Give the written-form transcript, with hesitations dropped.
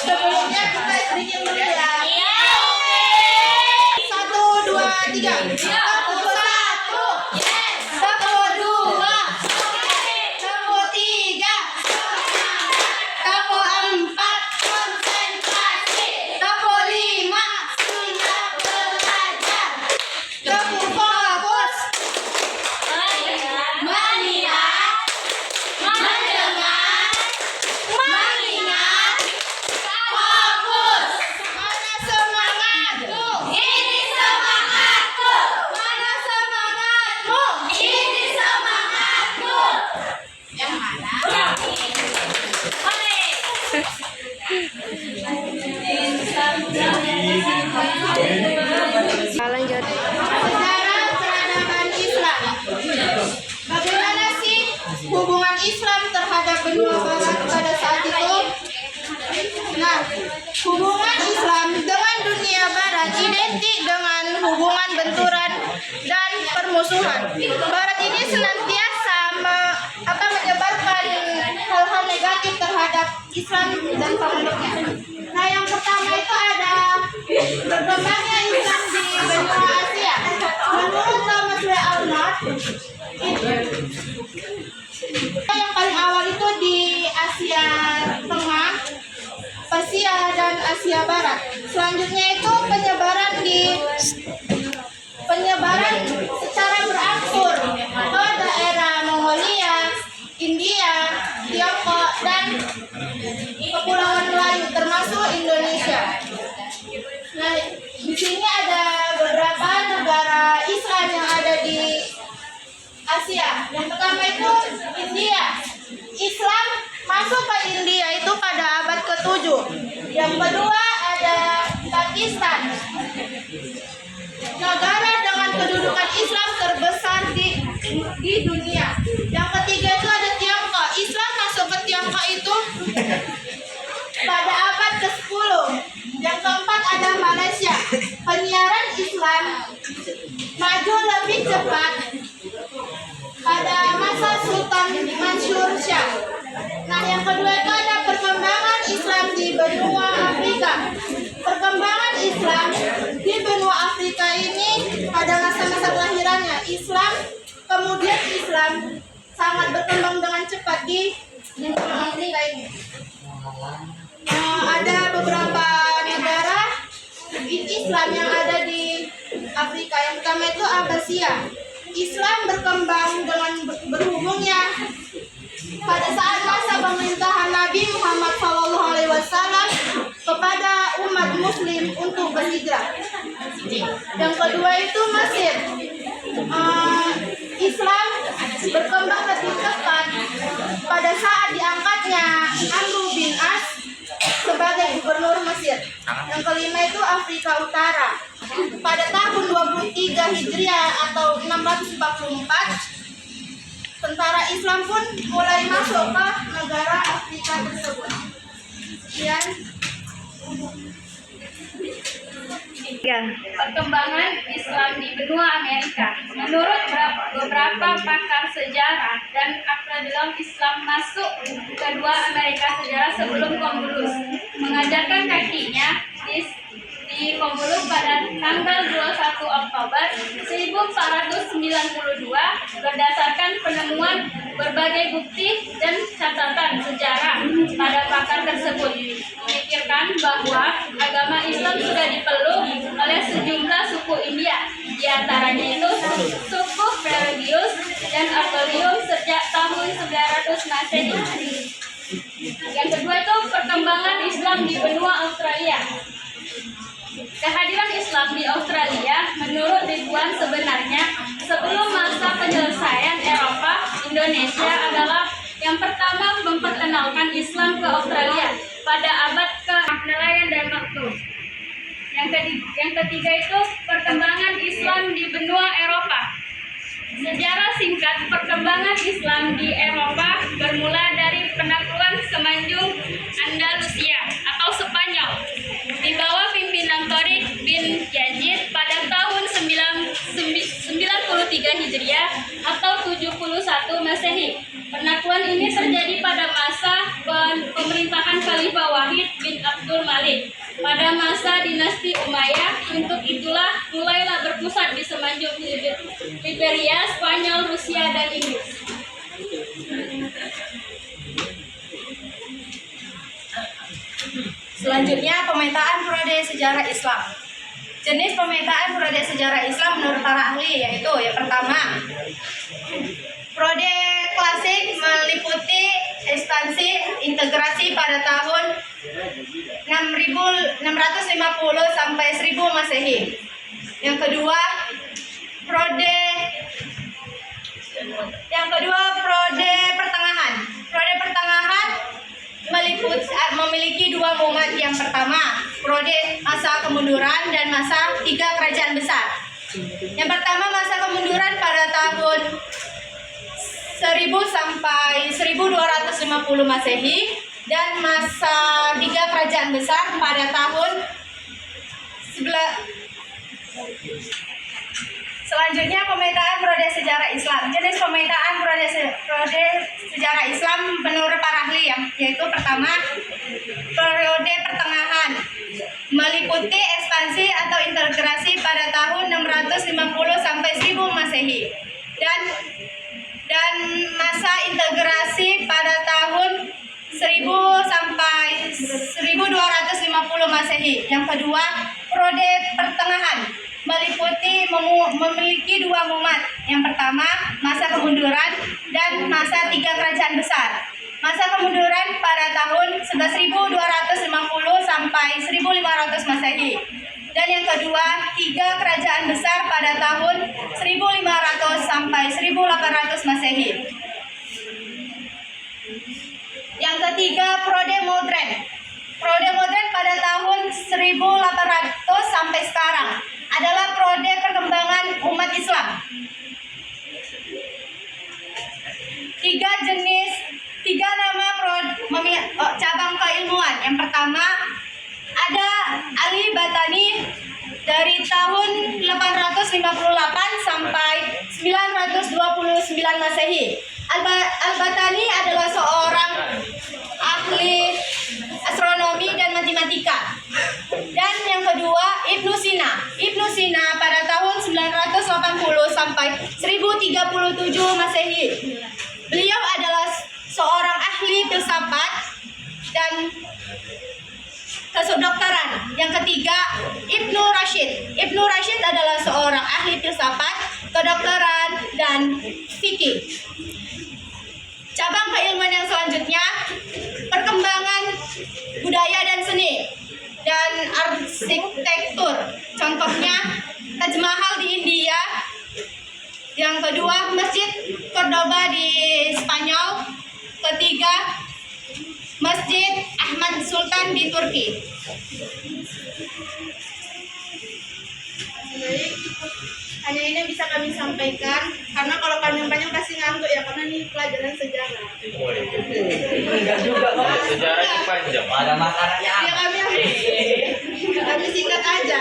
Sebelumnya kita sedikit dulu ya. 1, 2, 3. Tepuk 1, tepuk 2, tepuk 3, tepuk 4, konsentrasi, tepuk 5, siap belajar, tepuk fokus, melihat, mendengar, mengingat, fokus. Mana semangatmu? Ini semangatku. Mana semangatmu? Ini semangatku. Yang mana? Lanjut. Sejarah peradaban Islam. Bagaimana sih hubungan Islam terhadap benua Barat pada saat itu? Nah, hubungan Islam dengan dunia Barat identik dengan hubungan benturan dan permusuhan. Barat ini senantiasa menyebarkan hal-hal negatif terhadap Islam dan pemeluknya. Nah, yang pertama itu ada berkembangnya Islam di benua Asia. Menurut Thomas W. Arnold, yang paling awal itu di Asia Tengah, Persia dan Asia Barat. Selanjutnya itu penyebaran secara berangsur ke daerah Mongolia, India, Tiongkok dan Kepulauan Melayu termasuk Indonesia. Nah, di sini ada beberapa negara Islam yang ada di Asia. Yang pertama itu India. Islam masuk ke India itu pada abad ke-7. Yang kedua ada Pakistan. Negara dengan kedudukan Islam terbesar di dunia. Yang ketiga itu ada Tiongkok. Islam masuk ke Tiongkok itu pada abad ke-10. Yang keempat ada Malaysia. Penyiaran Islam maju lebih cepat pada masa Sultan Mansur Shah. Nah, yang kedua itu ada perkembangan Islam di benua Afrika. Perkembangan Islam di benua Afrika ini pada masa-masa kelahirannya kemudian Islam sangat berkembang dengan cepat di benua Afrika ini. Ada beberapa negara Islam yang ada di Afrika. Yang pertama itu Abbasiyah. Islam berkembang dengan berhubungnya pada saat masa pemerintahan Nabi Muhammad SAW kepada umat Muslim untuk berhijrah. Yang kedua itu Mesir. Islam berkembang lebih cepat pada saat diangkatnya Amr bin As sebagai gubernur Mesir. Yang kelima itu Afrika Utara. Pada tahun 23 Hijriah atau 644, tentara Islam pun mulai masuk ke negara Afrika tersebut. Sekian. Perkembangan Islam di benua Amerika. Menurut beberapa pakar sejarah dan akademik, Islam masuk ke dua Amerika sejarah sebelum Columbus mengajarkan kakinya di Columbus pada tanggal 21 Oktober 1492 berdasarkan penemuan berbagai bukti dan catatan sejarah. Pada pakar tersebut memikirkan bahwa agama Islam sudah dipeluk oleh sejumlah suku India Di antaranya itu suku Pelagius dan Artorium sejak tahun 900 Masehi. Yang kedua itu perkembangan Islam di benua Australia. Kehadiran Islam di Australia menurut Ridwan sebenarnya sebelum masa penyelesaian Eropa, Indonesia adalah yang pertama memperkenalkan Islam ke Australia pada abad ke-6 nelayan dan makmur. Yang ketiga itu perkembangan Islam di benua Eropa. Sejarah singkat perkembangan Islam di Eropa bermula dari penaklukan Semenanjung Andalusia atau Spanyol di bawah pimpinan Tariq bin Yazid pada tahun 93 Hijriah atau 71 Masehi. Penaklukan ini terjadi pada masa pemerintahan Khalifah Wahid bin Abdul Malik pada masa dinasti Umayyah. Untuk itulah mulailah berpusat di Semenanjung Liberia, Spanyol, Rusia, dan Inggris. Selanjutnya, pemetaan periode sejarah Islam. Jenis pemetaan periode sejarah Islam menurut para ahli yaitu yang pertama, periode klasik meliputi ekspansi integrasi pada tahun 650 sampai 1000 Masehi. Yang kedua, periode pertengahan. Periode pertengahan memiliki dua momen. Yang pertama, periode masa kemunduran dan masa tiga kerajaan besar. Yang pertama, masa kemunduran pada tahun 1000 sampai 1250 Masehi dan masa tiga kerajaan besar pada tahun Selanjutnya, pemetaan periode sejarah Islam. Jenis pemetaan periode sejarah Islam menurut para ahli yaitu pertama, periode pertengahan meliputi ekspansi atau integrasi pada tahun 650 sampai 1000 Masehi dan masa integrasi pada tahun 1000 sampai 1250 Masehi. Yang kedua, periode pertengahan memiliki dua momen. Yang pertama, masa kemunduran dan masa tiga kerajaan besar. Masa kemunduran pada tahun 1250 sampai 1500 Masehi. Dan yang kedua, tiga kerajaan besar pada tahun 1500 sampai 1800 Masehi. Yang ketiga, periode modern. Periode modern pada tahun 1800 sampai sekarang adalah periode perkembangan umat Islam. Tiga nama cabang keilmuan. Yang pertama, ada Al-Batani dari tahun 858 sampai 929 Masehi. Al-Batani adalah seorang ahli astronomi dan matematika. Dan yang kedua, Ibnu Sina. Ibnu Sina pada tahun 980 sampai 1037 Masehi. Beliau adalah seorang ahli filsafat dan kedokteran. Yang ketiga, Ibnu Rashid. Ibnu Rashid adalah seorang ahli filsafat, kedokteran, dan fikih. Cabang keilmuan yang selanjutnya, perkembangan budaya dan seni dan arsitektur. Contohnya, Taj Mahal di India. Yang kedua, Masjid Cordoba di Spanyol. Ketiga, Masjid Ahmad Sultan di Turki. Baik, hanya ini yang bisa kami sampaikan, karena kalau kami banyak pasti ngantuk ya, karena ini pelajaran sejarah. Enggak juga kok. Sejarahnya panjang. Ada makanannya. Ya kami singkat aja.